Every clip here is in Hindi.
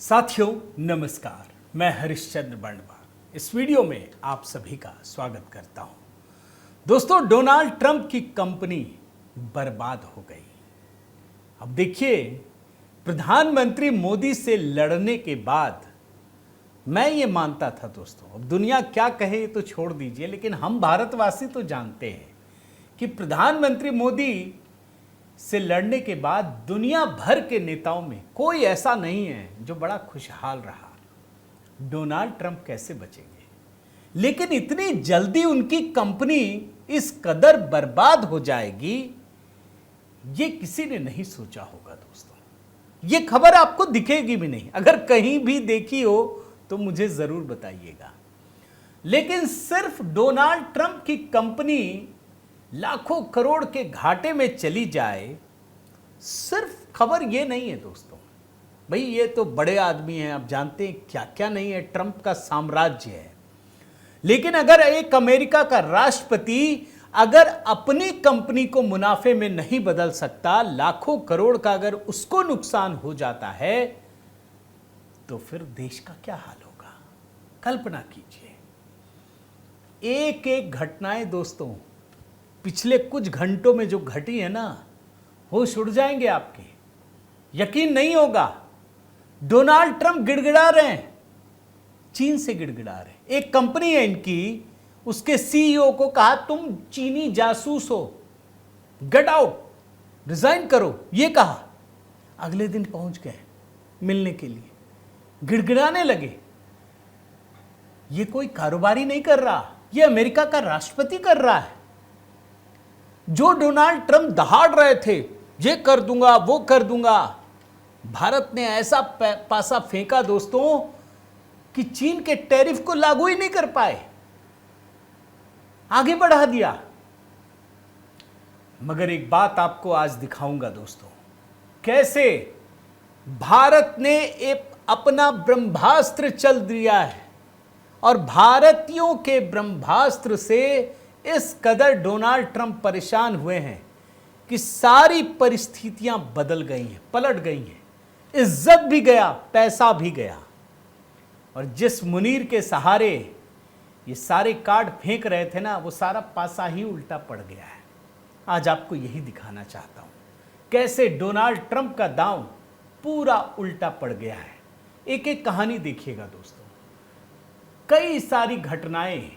साथियों नमस्कार, मैं हरिश्चंद्र बंडवा इस वीडियो में आप सभी का स्वागत करता हूं। दोस्तों, डोनाल्ड ट्रंप की कंपनी बर्बाद हो गई। अब देखिए, प्रधानमंत्री मोदी से लड़ने के बाद मैं ये मानता था दोस्तों, अब दुनिया क्या कहे तो छोड़ दीजिए, लेकिन हम भारतवासी तो जानते हैं कि प्रधानमंत्री मोदी से लड़ने के बाद दुनिया भर के नेताओं में कोई ऐसा नहीं है जो बड़ा खुशहाल रहा। डोनाल्ड ट्रंप कैसे बचेंगे? लेकिन इतनी जल्दी उनकी कंपनी इस कदर बर्बाद हो जाएगी, ये किसी ने नहीं सोचा होगा दोस्तों। ये खबर आपको दिखेगी भी नहीं, अगर कहीं भी देखी हो तो मुझे जरूर बताइएगा। लेकिन सिर्फ डोनाल्ड ट्रंप की कंपनी लाखों करोड़ के घाटे में चली जाए, सिर्फ खबर ये नहीं है दोस्तों। भाई, ये तो बड़े आदमी हैं, आप जानते हैं क्या क्या नहीं है, ट्रंप का साम्राज्य है। लेकिन अगर एक अमेरिका का राष्ट्रपति अगर अपनी कंपनी को मुनाफे में नहीं बदल सकता, लाखों करोड़ का अगर उसको नुकसान हो जाता है, तो फिर देश का क्या हाल होगा? कल्पना कीजिए। एक एक घटनाएं दोस्तों पिछले कुछ घंटों में जो घटी है ना, होश उड़ जाएंगे आपके, यकीन नहीं होगा। डोनाल्ड ट्रंप गिड़गिड़ा रहे हैं, चीन से गिड़गिड़ा रहे हैं। एक कंपनी है इनकी, उसके सीईओ को कहा तुम चीनी जासूस हो, गेट आउट, रिजाइन करो, ये कहा। अगले दिन पहुंच गए मिलने के लिए, गिड़गिड़ाने लगे। ये कोई कारोबारी नहीं कर रहा, ये अमेरिका का राष्ट्रपति कर रहा है। जो डोनाल्ड ट्रंप दहाड़ रहे थे, ये कर दूंगा वो कर दूंगा, भारत ने ऐसा पासा फेंका दोस्तों कि चीन के टैरिफ को लागू ही नहीं कर पाए, आगे बढ़ा दिया। मगर एक बात आपको आज दिखाऊंगा दोस्तों, कैसे भारत ने एक अपना ब्रह्मास्त्र चल दिया है, और भारतीयों के ब्रह्मास्त्र से इस कदर डोनाल्ड ट्रंप परेशान हुए हैं कि सारी परिस्थितियां बदल गई हैं, पलट गई हैं। इज्जत भी गया, पैसा भी गया, और जिस मुनीर के सहारे ये सारे कार्ड फेंक रहे थे ना, वो सारा पासा ही उल्टा पड़ गया है। आज आपको यही दिखाना चाहता हूं, कैसे डोनाल्ड ट्रंप का दांव पूरा उल्टा पड़ गया है। एक एक कहानी देखिएगा दोस्तों, कई सारी घटनाएं,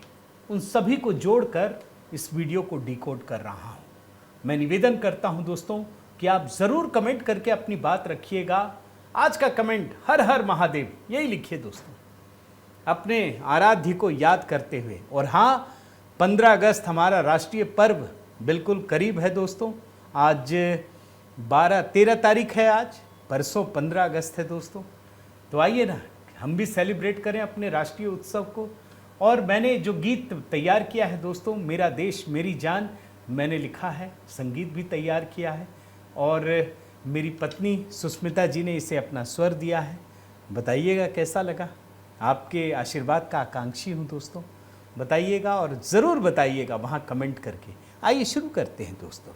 उन सभी को जोड़कर इस वीडियो को डिकोड कर रहा हूं। मैं निवेदन करता हूं दोस्तों कि आप जरूर कमेंट करके अपनी बात रखिएगा। आज का कमेंट हर हर महादेव यही लिखिए दोस्तों, अपने आराध्य को याद करते हुए। और हाँ, 15 अगस्त हमारा राष्ट्रीय पर्व बिल्कुल करीब है दोस्तों। आज 13 तारीख है, आज परसों 15 अगस्त है दोस्तों। तो आइए ना, हम भी सेलिब्रेट करें अपने राष्ट्रीय उत्सव को। और मैंने जो गीत तैयार किया है दोस्तों, मेरा देश मेरी जान, मैंने लिखा है, संगीत भी तैयार किया है, और मेरी पत्नी सुष्मिता जी ने इसे अपना स्वर दिया है। बताइएगा कैसा लगा, आपके आशीर्वाद का आकांक्षी हूँ दोस्तों। बताइएगा और ज़रूर बताइएगा वहाँ कमेंट करके। आइए शुरू करते हैं दोस्तों।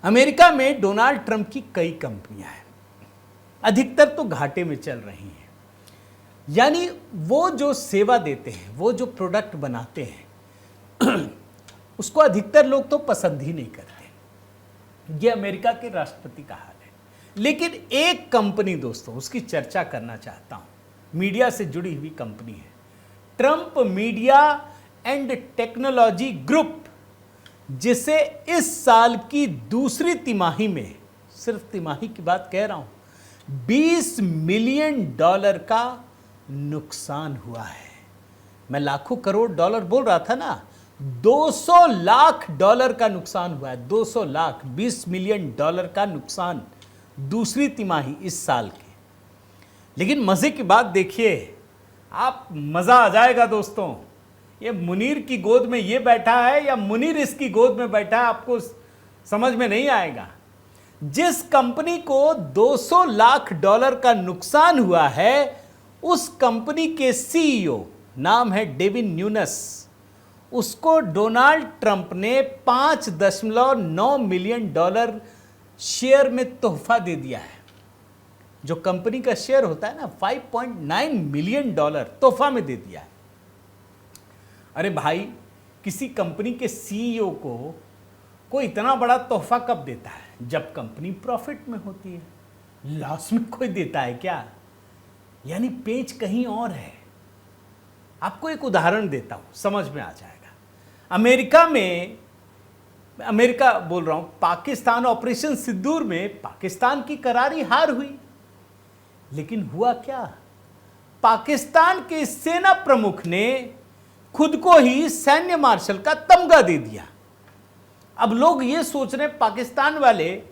अमेरिका में डोनाल्ड ट्रंप की कई कंपनियाँ हैं, अधिकतर तो घाटे में चल रही हैं। यानी वो जो सेवा देते हैं, वो जो प्रोडक्ट बनाते हैं उसको अधिकतर लोग तो पसंद ही नहीं करते। ये अमेरिका के राष्ट्रपति का हाल है। लेकिन एक कंपनी दोस्तों, उसकी चर्चा करना चाहता हूं, मीडिया से जुड़ी हुई कंपनी है, Trump media and technology group, जिसे इस साल की दूसरी तिमाही में, सिर्फ तिमाही की बात कह रहा हूं, $20 मिलियन का नुकसान हुआ है। मैं लाखों करोड़ डॉलर बोल रहा था ना, $200 लाख का नुकसान हुआ है। 200 लाख, $20 मिलियन का नुकसान दूसरी तिमाही इस साल के। लेकिन मजे की बात देखिए, आप मजा आ जाएगा दोस्तों। ये मुनीर की गोद में ये बैठा है या मुनीर इसकी गोद में बैठा है, आपको समझ में नहीं आएगा। जिस कंपनी को $200 लाख का नुकसान हुआ है, उस कंपनी के सीईओ, नाम है डेविन न्यूनस, उसको डोनाल्ड ट्रंप ने $5.9 मिलियन शेयर में तोहफा दे दिया है। जो कंपनी का शेयर होता है ना, $5.9 मिलियन तोहफा में दे दिया है। अरे भाई, किसी कंपनी के सीईओ को कोई इतना बड़ा तोहफा कब देता है? जब कंपनी प्रॉफिट में होती है। लॉस में कोई देता है क्या? यानी पेच कहीं और है। आपको एक उदाहरण देता हूं, समझ में आ जाएगा। अमेरिका बोल रहा हूं, पाकिस्तान ऑपरेशन सिंदूर में पाकिस्तान की करारी हार हुई। लेकिन हुआ क्या? पाकिस्तान के सेना प्रमुख ने खुद को ही सैन्य मार्शल का तमगा दे दिया। अब लोग ये सोच रहे हैं, पाकिस्तान वाले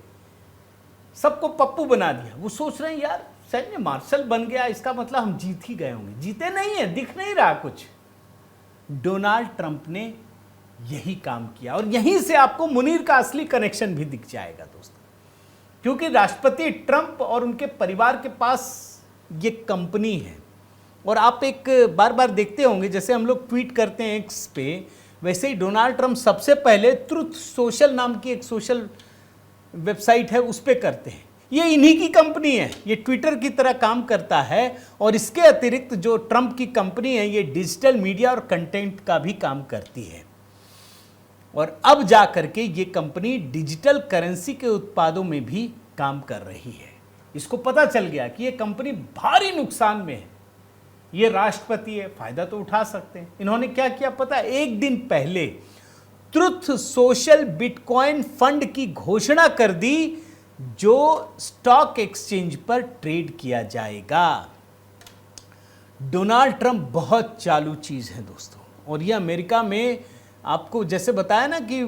सबको पप्पू बना दिया। वो सोच रहे हैं यार सैन्य मार्शल बन गया, इसका मतलब हम जीत ही गए होंगे। जीते नहीं है, दिख नहीं रहा कुछ। डोनाल्ड ट्रंप ने यही काम किया, और यहीं से आपको मुनीर का असली कनेक्शन भी दिख जाएगा दोस्तों। क्योंकि राष्ट्रपति ट्रंप और उनके परिवार के पास ये कंपनी है, और आप एक बार बार देखते होंगे, जैसे हम लोग ट्वीट करते हैं एक्स पे, वैसे ही डोनाल्ड ट्रंप सबसे पहले ट्रुथ सोशल नाम की एक सोशल वेबसाइट है, उस पर करते हैं। ये इन्हीं की कंपनी है, ये ट्विटर की तरह काम करता है। और इसके अतिरिक्त जो ट्रंप की कंपनी है, ये डिजिटल मीडिया और कंटेंट का भी काम करती है। और अब जा करके ये कंपनी डिजिटल करेंसी के उत्पादों में भी काम कर रही है। इसको पता चल गया कि ये कंपनी भारी नुकसान में है। ये राष्ट्रपति है, फायदा तो उठा सकते हैं। इन्होंने क्या किया पता है? एक दिन पहले ट्रुथ सोशल बिटकॉइन फंड की घोषणा कर दी, जो स्टॉक एक्सचेंज पर ट्रेड किया जाएगा। डोनाल्ड ट्रंप बहुत चालू चीज है दोस्तों। और ये अमेरिका में आपको जैसे बताया ना कि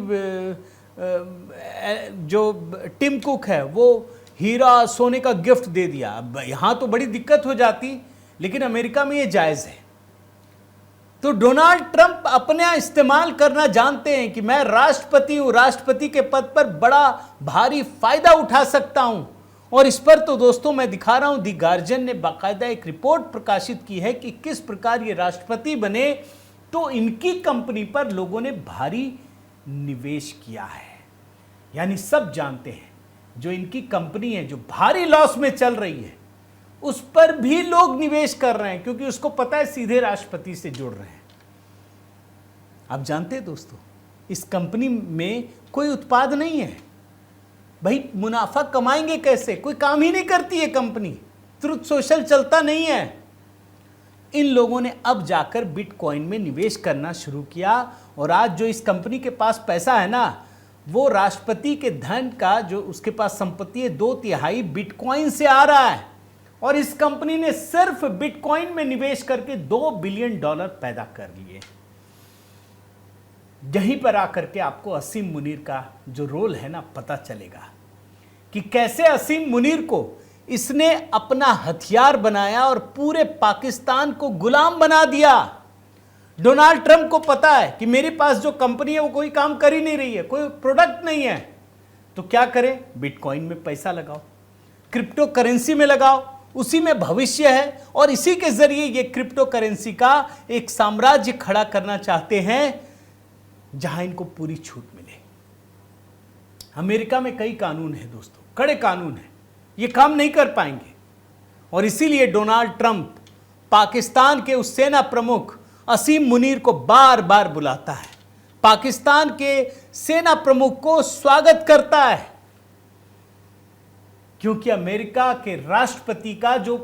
जो टिम कुक है वो हीरा सोने का गिफ्ट दे दिया। अब यहां तो बड़ी दिक्कत हो जाती, लेकिन अमेरिका में ये जायज है। तो डोनाल्ड ट्रंप अपने इस्तेमाल करना जानते हैं कि मैं राष्ट्रपति हूं, राष्ट्रपति के पद पर बड़ा भारी फायदा उठा सकता हूं। और इस पर तो दोस्तों मैं दिखा रहा हूं, दी गार्जियन ने बाकायदा एक रिपोर्ट प्रकाशित की है कि किस प्रकार ये राष्ट्रपति बने, तो इनकी कंपनी पर लोगों ने भारी निवेश किया है। यानी सब जानते हैं, जो इनकी कंपनी है जो भारी लॉस में चल रही है, उस पर भी लोग निवेश कर रहे हैं, क्योंकि उसको पता है सीधे राष्ट्रपति से जुड़ रहे हैं। आप जानते हैं दोस्तों, इस कंपनी में कोई उत्पाद नहीं है। भाई मुनाफा कमाएंगे कैसे? कोई काम ही नहीं करती है कंपनी। ट्रुथ सोशल चलता नहीं है। इन लोगों ने अब जाकर बिटकॉइन में निवेश करना शुरू किया, और आज जो इस कंपनी के पास पैसा है ना, वो राष्ट्रपति के धन का जो उसके पास संपत्ति है 2/3 बिटकॉइन से आ रहा है। और इस कंपनी ने सिर्फ बिटकॉइन में निवेश करके $2 बिलियन पैदा कर लिए। यहीं पर आकर के आपको असीम मुनीर का जो रोल है ना पता चलेगा कि कैसे असीम मुनीर को इसने अपना हथियार बनाया और पूरे पाकिस्तान को गुलाम बना दिया। डोनाल्ड ट्रंप को पता है कि मेरे पास जो कंपनी है वो कोई काम कर ही नहीं रही है, कोई प्रोडक्ट नहीं है, तो क्या करें? बिटकॉइन में पैसा लगाओ, क्रिप्टो करेंसी में लगाओ, उसी में भविष्य है। और इसी के जरिए ये क्रिप्टो करेंसी का एक साम्राज्य खड़ा करना चाहते हैं, जहां इनको पूरी छूट मिले। अमेरिका में कई कानून है दोस्तों, कड़े कानून है, ये काम नहीं कर पाएंगे। और इसीलिए डोनाल्ड ट्रंप पाकिस्तान के उस सेना प्रमुख असीम मुनीर को बार बार बुलाता है, पाकिस्तान के सेना प्रमुख को स्वागत करता है, क्योंकि अमेरिका के राष्ट्रपति का जो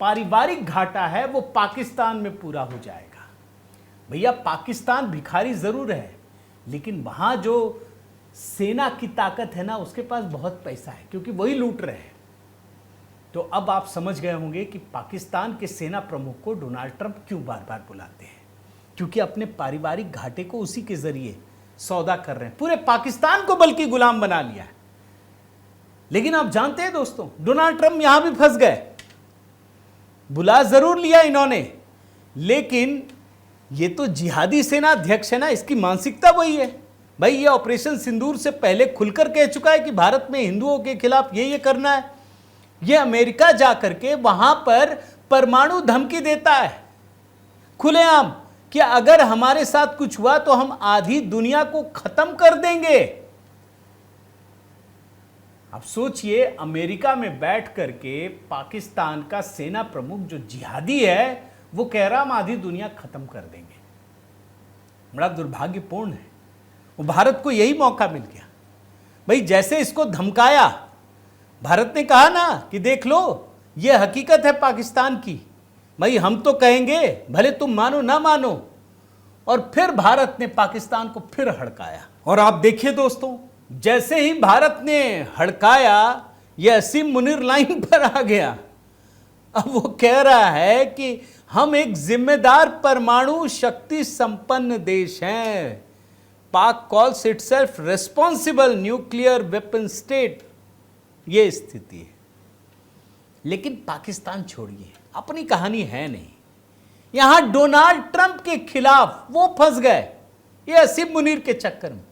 पारिवारिक घाटा है वो पाकिस्तान में पूरा हो जाएगा। भैया पाकिस्तान भिखारी जरूर है, लेकिन वहां जो सेना की ताकत है ना, उसके पास बहुत पैसा है, क्योंकि वही लूट रहे हैं। तो अब आप समझ गए होंगे कि पाकिस्तान के सेना प्रमुख को डोनाल्ड ट्रंप क्यों बार बार बुलाते हैं, क्योंकि अपने पारिवारिक घाटे को उसी के जरिए सौदा कर रहे हैं। पूरे पाकिस्तान को बल्कि गुलाम बना लिया है। लेकिन आप जानते हैं दोस्तों, डोनाल्ड ट्रंप यहां भी फंस गए। बुला जरूर लिया इन्होंने, लेकिन ये तो जिहादी सेना अध्यक्ष है ना, इसकी मानसिकता वही है। भाई ये ऑपरेशन सिंदूर से पहले खुलकर कह चुका है कि भारत में हिंदुओं के खिलाफ ये करना है। ये अमेरिका जाकर के वहां पर परमाणु धमकी देता है खुलेआम कि अगर हमारे साथ कुछ हुआ तो हम आधी दुनिया को खत्म कर देंगे। अब सोचिए, अमेरिका में बैठ करके पाकिस्तान का सेना प्रमुख जो जिहादी है वो कह रहा हम आधी दुनिया खत्म कर देंगे। बड़ा दुर्भाग्यपूर्ण है। वो भारत को यही मौका मिल गया। भाई जैसे इसको धमकाया, भारत ने कहा ना कि देख लो ये हकीकत है पाकिस्तान की, भाई हम तो कहेंगे भले तुम मानो ना मानो। और फिर भारत ने पाकिस्तान को फिर हड़काया। और आप देखिए दोस्तों, जैसे ही भारत ने हड़काया, ये असीम मुनीर लाइन पर आ गया। अब वो कह रहा है कि हम एक जिम्मेदार परमाणु शक्ति संपन्न देश हैं। पाक calls itself responsible nuclear weapon state. ये स्थिति है। लेकिन पाकिस्तान छोड़िए, अपनी कहानी है नहीं। यहां डोनाल्ड ट्रंप के खिलाफ वो फंस गए, ये असीम मुनीर के चक्कर में।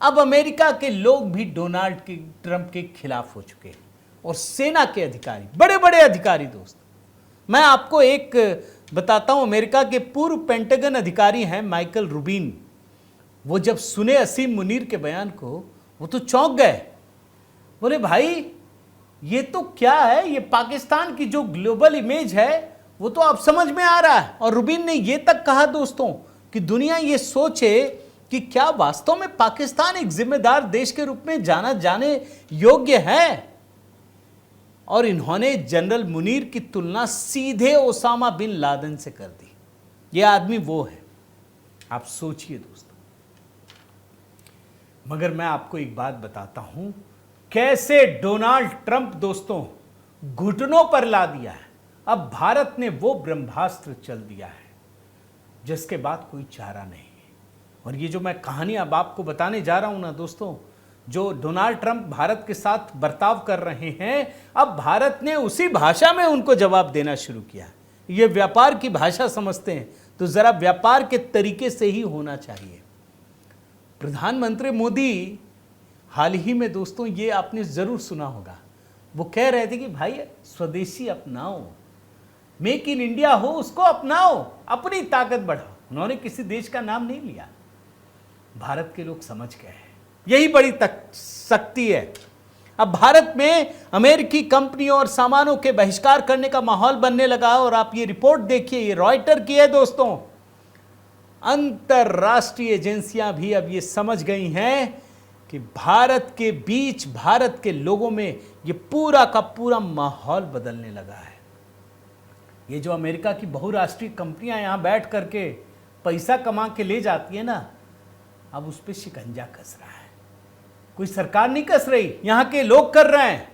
अब अमेरिका के लोग भी डोनाल्ड ट्रंप के खिलाफ हो चुके हैं, और सेना के अधिकारी, बड़े बड़े अधिकारी दोस्त। मैं आपको एक बताता हूं, अमेरिका के पूर्व पेंटागन अधिकारी हैं माइकल रूबिन। वो जब सुने असीम मुनीर के बयान को, वो तो चौंक गए। बोले भाई ये तो क्या है, ये पाकिस्तान की जो ग्लोबल इमेज है वो तो अब समझ में आ रहा है। और रूबिन ने ये तक कहा दोस्तों कि दुनिया ये सोचे कि क्या वास्तव में पाकिस्तान एक जिम्मेदार देश के रूप में जाने योग्य है। और इन्होंने जनरल मुनीर की तुलना सीधे ओसामा बिन लादेन से कर दी। ये आदमी वो है, आप सोचिए दोस्तों। मगर मैं आपको एक बात बताता हूं, कैसे डोनाल्ड ट्रंप दोस्तों घुटनों पर ला दिया है। अब भारत ने वो ब्रह्मास्त्र चल दिया है जिसके बाद कोई चारा नहीं है। और ये जो मैं कहानी अब आपको बताने जा रहा हूं ना दोस्तों, जो डोनाल्ड ट्रंप भारत के साथ बर्ताव कर रहे हैं, अब भारत ने उसी भाषा में उनको जवाब देना शुरू किया। ये व्यापार की भाषा समझते हैं तो जरा व्यापार के तरीके से ही होना चाहिए। प्रधानमंत्री मोदी हाल ही में दोस्तों, ये आपने जरूर सुना होगा, वो कह रहे थे कि भाई स्वदेशी अपनाओ, मेक इन इंडिया हो उसको अपनाओ, अपनी ताकत बढ़ाओ। उन्होंने किसी देश का नाम नहीं लिया। भारत के लोग समझ गए हैं, यही बड़ी शक्ति है। अब भारत में अमेरिकी कंपनियों और सामानों के बहिष्कार करने का माहौल बनने लगा। और आप ये रिपोर्ट देखिए, ये रॉयटर की है दोस्तों। अंतरराष्ट्रीय एजेंसियां भी अब ये समझ गई हैं कि भारत के बीच, भारत के लोगों में ये पूरा का पूरा माहौल बदलने लगा है। ये जो अमेरिका की बहुराष्ट्रीय कंपनियां यहां बैठ करके पैसा कमा के ले जाती है ना, अब उस पर शिकंजा कस रहा है। कोई सरकार नहीं कस रही, यहां के लोग कर रहे हैं।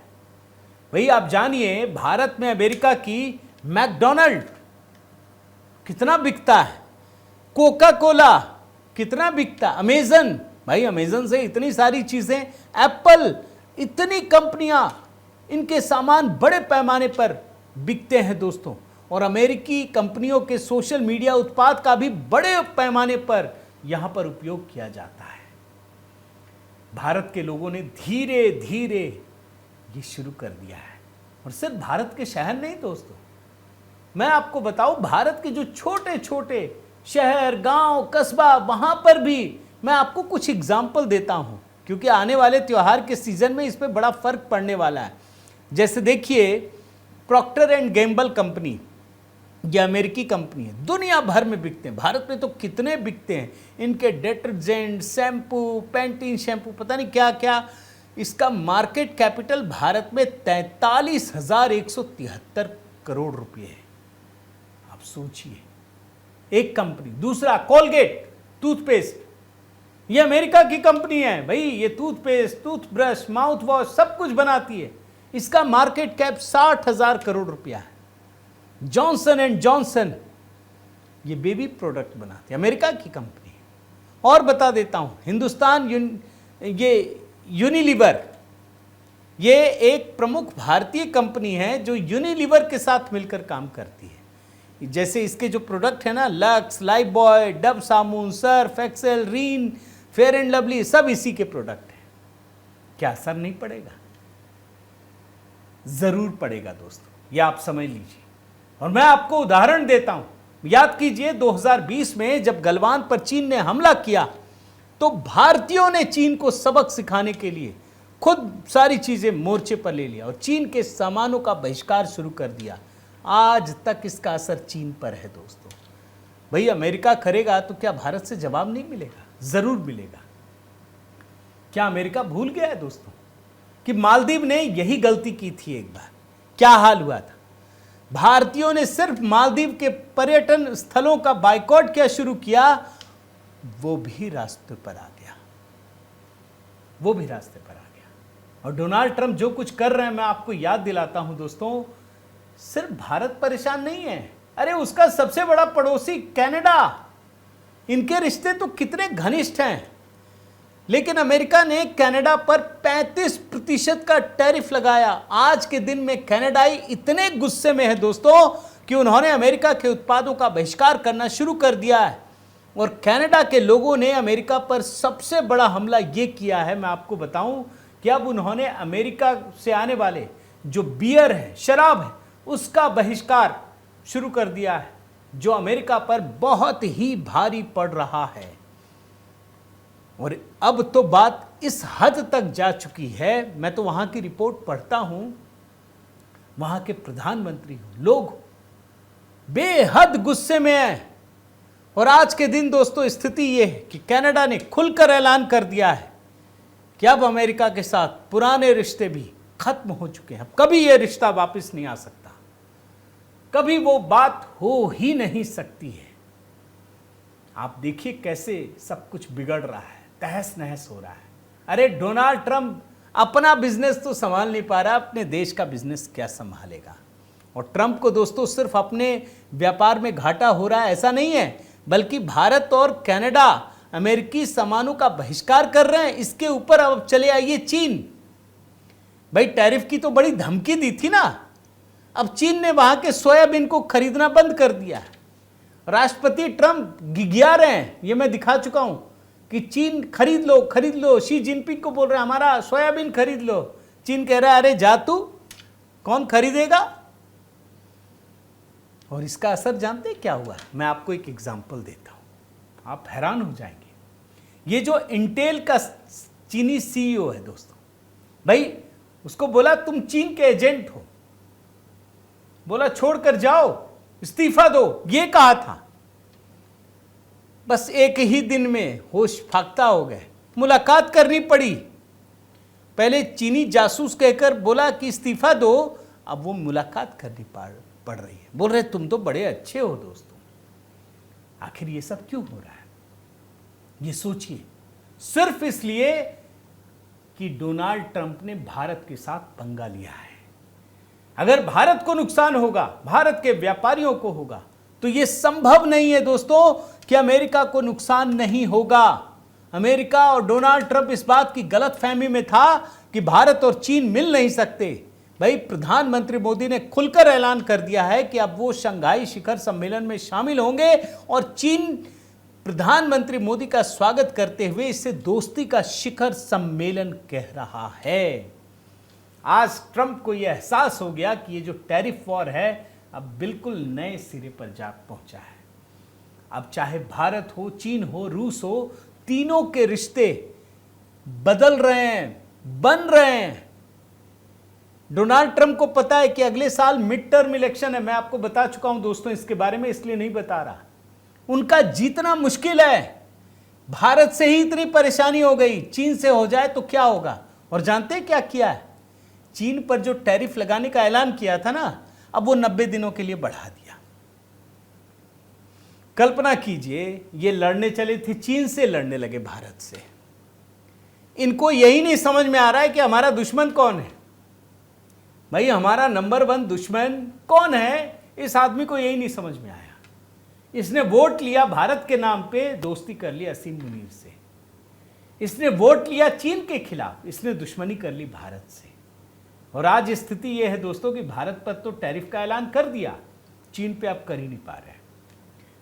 भाई आप जानिए, भारत में अमेरिका की मैकडॉनल्ड कितना बिकता है, कोका कोला कितना बिकता, अमेजन, भाई अमेजन से इतनी सारी चीजें, एप्पल, इतनी कंपनियां, इनके सामान बड़े पैमाने पर बिकते हैं दोस्तों। और अमेरिकी कंपनियों के सोशल मीडिया उत्पाद का भी बड़े पैमाने पर यहां पर उपयोग किया जाता है। भारत के लोगों ने धीरे धीरे ये शुरू कर दिया है। और सिर्फ भारत के शहर नहीं दोस्तों, मैं आपको बताऊं, भारत के जो छोटे छोटे शहर, गांव, कस्बा, वहां पर भी मैं आपको कुछ एग्जाम्पल देता हूं, क्योंकि आने वाले त्योहार के सीजन में इस पर बड़ा फर्क पड़ने वाला है। जैसे देखिए, प्रॉक्टर एंड गैम्बल कंपनी, ये अमेरिकी कंपनी है, दुनिया भर में बिकते हैं। भारत में तो कितने बिकते हैं इनके डिटर्जेंट, शैम्पू, पैंटीन शैम्पू, पता नहीं क्या क्या। इसका मार्केट कैपिटल भारत में 43,173 करोड़ रुपए है। आप सोचिए, एक कंपनी। दूसरा, कोलगेट टूथपेस्ट, ये अमेरिका की कंपनी है भाई। ये टूथपेस्ट, टूथब्रश, माउथ वॉश सब कुछ बनाती है। इसका मार्केट कैप 60,000 करोड़ रुपया है। जॉनसन एंड जॉनसन, ये बेबी प्रोडक्ट बनाती है, अमेरिका की कंपनी है। और बता देता हूं, हिंदुस्तान ये यूनिलीवर, ये एक प्रमुख भारतीय कंपनी है जो यूनिलीवर के साथ मिलकर काम करती है। जैसे इसके जो प्रोडक्ट है ना, लक्स, लाइफबॉय, डव साबुन, Surf Excel, Rin, Fair and Lovely, सब इसी के प्रोडक्ट हैं। क्या असर नहीं पड़ेगा? जरूर पड़ेगा दोस्तों, ये आप समझ लीजिए। और मैं आपको उदाहरण देता हूं, याद कीजिए 2020 में जब गलवान पर चीन ने हमला किया, तो भारतीयों ने चीन को सबक सिखाने के लिए खुद सारी चीजें मोर्चे पर ले लिया और चीन के सामानों का बहिष्कार शुरू कर दिया। आज तक इसका असर चीन पर है दोस्तों। भाई अमेरिका करेगा तो क्या भारत से जवाब नहीं मिलेगा? जरूर मिलेगा। क्या अमेरिका भूल गया है दोस्तों कि मालदीव ने यही गलती की थी एक बार? क्या हाल हुआ था? भारतीयों ने सिर्फ मालदीव के पर्यटन स्थलों का बायकॉट क्या शुरू किया, वो भी रास्ते पर आ गया, वो भी रास्ते पर आ गया। और डोनाल्ड ट्रंप जो कुछ कर रहे हैं, मैं आपको याद दिलाता हूं दोस्तों, सिर्फ भारत परेशान नहीं है। अरे उसका सबसे बड़ा पड़ोसी कनाडा, इनके रिश्ते तो कितने घनिष्ठ हैं। लेकिन अमेरिका ने कनाडा पर 35% का टैरिफ लगाया। आज के दिन में कनाडाई इतने गुस्से में है दोस्तों कि उन्होंने अमेरिका के उत्पादों का बहिष्कार करना शुरू कर दिया है। और कनाडा के लोगों ने अमेरिका पर सबसे बड़ा हमला यह किया है, मैं आपको बताऊं कि अब उन्होंने अमेरिका से आने वाले जो बियर है, शराब है, उसका बहिष्कार शुरू कर दिया है, जो अमेरिका पर बहुत ही भारी पड़ रहा है। और अब तो बात इस हद तक जा चुकी है, मैं तो वहां की रिपोर्ट पढ़ता हूं, वहां के प्रधानमंत्री लोग बेहद गुस्से में हैं। और आज के दिन दोस्तों स्थिति यह है कि कनाडा ने खुलकर ऐलान कर दिया है कि अब अमेरिका के साथ पुराने रिश्ते भी खत्म हो चुके हैं। अब कभी यह रिश्ता वापस नहीं आ सकता, कभी वो बात हो ही नहीं सकती है। आप देखिए कैसे सब कुछ बिगड़ रहा है, तहस नहस हो रहा है। अरे डोनाल्ड ट्रंप अपना बिजनेस तो संभाल नहीं पा रहा, अपने देश का बिजनेस क्या संभालेगा? और ट्रंप को दोस्तों सिर्फ अपने व्यापार में घाटा हो रहा है ऐसा नहीं है, बल्कि भारत और कनाडा अमेरिकी सामानों का बहिष्कार कर रहे हैं। इसके ऊपर अब चले आइए चीन। भाई टैरिफ की तो बड़ी धमकी दी थी ना, अब चीन ने वहां के सोयाबीन को खरीदना बंद कर दिया। राष्ट्रपति ट्रंप गिगिया रहे हैं, ये मैं दिखा चुका हूं कि चीन खरीद लो खरीद लो। शी जिनपिंग को बोल रहे हैं हमारा सोयाबीन खरीद लो। चीन कह रहा है अरे जा तू, कौन खरीदेगा? और इसका असर जानते क्या हुआ? मैं आपको एक एग्जांपल देता हूं, आप हैरान हो जाएंगे। ये जो इंटेल का चीनी सीईओ है दोस्तों, भाई उसको बोला तुम चीन के एजेंट हो, बोला छोड़कर जाओ, इस्तीफा दो, ये कहा था। बस एक ही दिन में होश फाख्ता हो गए, मुलाकात करनी पड़ी। पहले चीनी जासूस कहकर बोला कि इस्तीफा दो, अब वो मुलाकात करनी पड़ रही है। बोल रहे तुम तो बड़े अच्छे हो दोस्तों। आखिर ये सब क्यों हो रहा है? ये सोचिए, सिर्फ इसलिए कि डोनाल्ड ट्रंप ने भारत के साथ पंगा लिया है। अगर भारत को नुकसान होगा, भारत के व्यापारियों को होगा, तो यह संभव नहीं है दोस्तों कि अमेरिका को नुकसान नहीं होगा। अमेरिका और डोनाल्ड ट्रंप इस बात की गलतफहमी में था कि भारत और चीन मिल नहीं सकते। भाई प्रधानमंत्री मोदी ने खुलकर ऐलान कर दिया है कि अब वो शंघाई शिखर सम्मेलन में शामिल होंगे और चीन प्रधानमंत्री मोदी का स्वागत करते हुए इसे दोस्ती का शिखर सम्मेलन कह रहा है। आज ट्रंप को यह एहसास हो गया कि ये जो टैरिफ वॉर है अब बिल्कुल नए सिरे पर जा पहुंचा है। अब चाहे भारत हो, चीन हो, रूस हो, तीनों के रिश्ते बदल रहे हैं, बन रहे हैं। डोनाल्ड ट्रंप को पता है कि अगले साल मिड टर्म इलेक्शन है। मैं आपको बता चुका हूं दोस्तों इसके बारे में, इसलिए नहीं बता रहा। उनका जीतना मुश्किल है। भारत से ही इतनी परेशानी हो गई, चीन से हो जाए तो क्या होगा? और जानते हैं क्या किया है? चीन पर जो टैरिफ लगाने का ऐलान किया था ना, अब वो 90 दिनों के लिए बढ़ा दिया। कल्पना कीजिए, ये लड़ने चले थे, चीन से लड़ने लगे भारत से। इनको यही नहीं समझ में आ रहा है कि हमारा दुश्मन कौन है। भाई हमारा नंबर 1 दुश्मन कौन है, इस आदमी को यही नहीं समझ में आया। इसने वोट लिया भारत के नाम पे, दोस्ती कर ली असीम मुनीर से। इसने वोट लिया चीन के खिलाफ, इसने दुश्मनी कर ली भारत से। और आज स्थिति यह है दोस्तों कि भारत पर तो टैरिफ का ऐलान कर दिया, चीन पे आप कर ही नहीं पा रहे।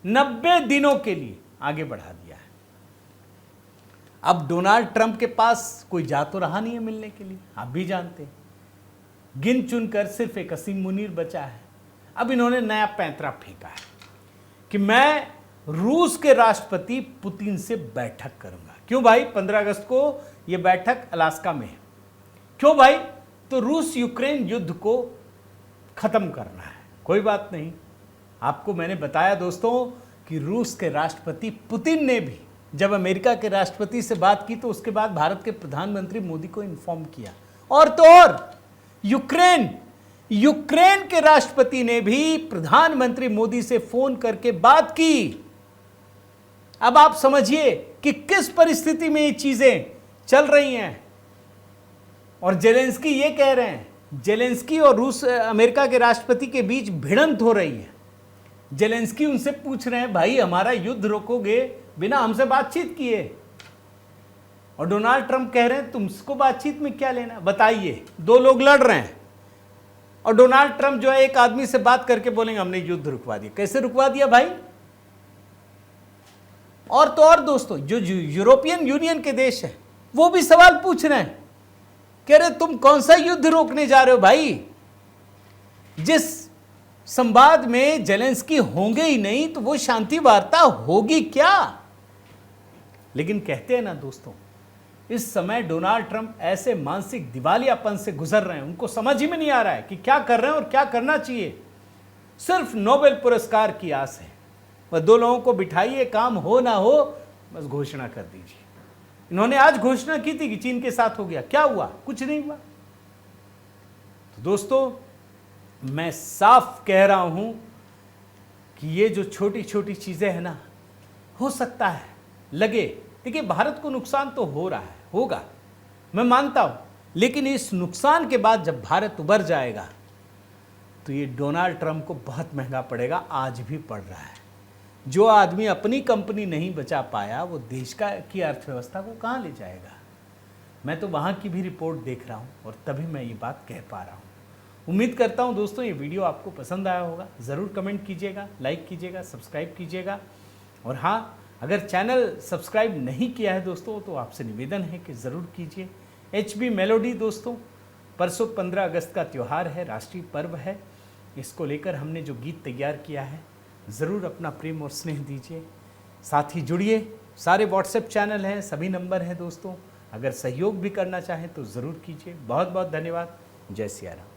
90 दिनों के लिए आगे बढ़ा दिया है। अब डोनाल्ड ट्रंप के पास कोई जा तो रहा नहीं है मिलने के लिए, आप भी जानते हैं। गिन चुनकर सिर्फ एक असीम मुनीर बचा है। अब इन्होंने नया पैंतरा फेंका है कि मैं रूस के राष्ट्रपति पुतिन से बैठक करूंगा। क्यों भाई? 15 अगस्त को यह बैठक अलास्का में है। क्यों भाई? तो रूस यूक्रेन युद्ध को खत्म करना है। कोई बात नहीं, आपको मैंने बताया दोस्तों कि रूस के राष्ट्रपति पुतिन ने भी जब अमेरिका के राष्ट्रपति से बात की तो उसके बाद भारत के प्रधानमंत्री मोदी को इन्फॉर्म किया। और तो और यूक्रेन के राष्ट्रपति ने भी प्रधानमंत्री मोदी से फोन करके बात की। अब आप समझिए कि किस परिस्थिति में ये चीजें चल रही हैं। और जेलेंस्की ये कह रहे हैं, जेलेंस्की और रूस अमेरिका के राष्ट्रपति के बीच भिड़ंत हो रही है। जेलेंस्की उनसे पूछ रहे हैं, भाई हमारा युद्ध रोकोगे बिना हमसे बातचीत किए? और डोनाल्ड ट्रंप कह रहे हैं तुमको बातचीत में क्या लेना? बताइए, दो लोग लड़ रहे हैं और डोनाल्ड ट्रंप जो है एक आदमी से बात करके बोलेंगे हमने युद्ध रुकवा दिया। कैसे रुकवा दिया भाई? और तो और दोस्तों, जो यूरोपियन यूनियन के देश है वो भी सवाल पूछ रहे हैं, कह रहे तुम कौन सा युद्ध रोकने जा रहे हो भाई? जिस संवाद में जेलेंस्की होंगे ही नहीं तो वो शांति वार्ता होगी क्या? लेकिन कहते हैं ना दोस्तों, इस समय डोनाल्ड ट्रंप ऐसे मानसिक दिवालियापन से गुजर रहे हैं, उनको समझ ही में नहीं आ रहा है कि क्या कर रहे हैं और क्या करना चाहिए। सिर्फ नोबेल पुरस्कार की आस है। वह दो लोगों को बिठाइए, काम हो ना हो बस घोषणा कर दीजिए। इन्होंने आज घोषणा की थी कि चीन के साथ हो गया, क्या हुआ? कुछ नहीं हुआ। तो दोस्तों, मैं साफ कह रहा हूं कि ये जो छोटी छोटी चीजें हैं ना, हो सकता है लगे, देखिए भारत को नुकसान तो हो रहा है, होगा, मैं मानता हूं, लेकिन इस नुकसान के बाद जब भारत उबर जाएगा तो ये डोनाल्ड ट्रंप को बहुत महंगा पड़ेगा। आज भी पड़ रहा है। जो आदमी अपनी कंपनी नहीं बचा पाया वो देश की अर्थव्यवस्था को कहाँ ले जाएगा? मैं तो वहाँ की भी रिपोर्ट देख रहा हूँ और तभी मैं ये बात कह पा रहा हूँ। उम्मीद करता हूँ दोस्तों ये वीडियो आपको पसंद आया होगा। ज़रूर कमेंट कीजिएगा, लाइक कीजिएगा, सब्सक्राइब कीजिएगा। और हाँ, अगर चैनल सब्सक्राइब नहीं किया है दोस्तों तो आपसे निवेदन है कि ज़रूर कीजिए। HB मेलोडी दोस्तों, परसों 15 अगस्त का त्यौहार है, राष्ट्रीय पर्व है। इसको लेकर हमने जो गीत तैयार किया है, ज़रूर अपना प्रेम और स्नेह दीजिए। साथ ही जुड़िए, सारे व्हाट्सएप चैनल हैं, सभी नंबर हैं दोस्तों। अगर सहयोग भी करना चाहें तो ज़रूर कीजिए। बहुत बहुत धन्यवाद। जय सिया राम।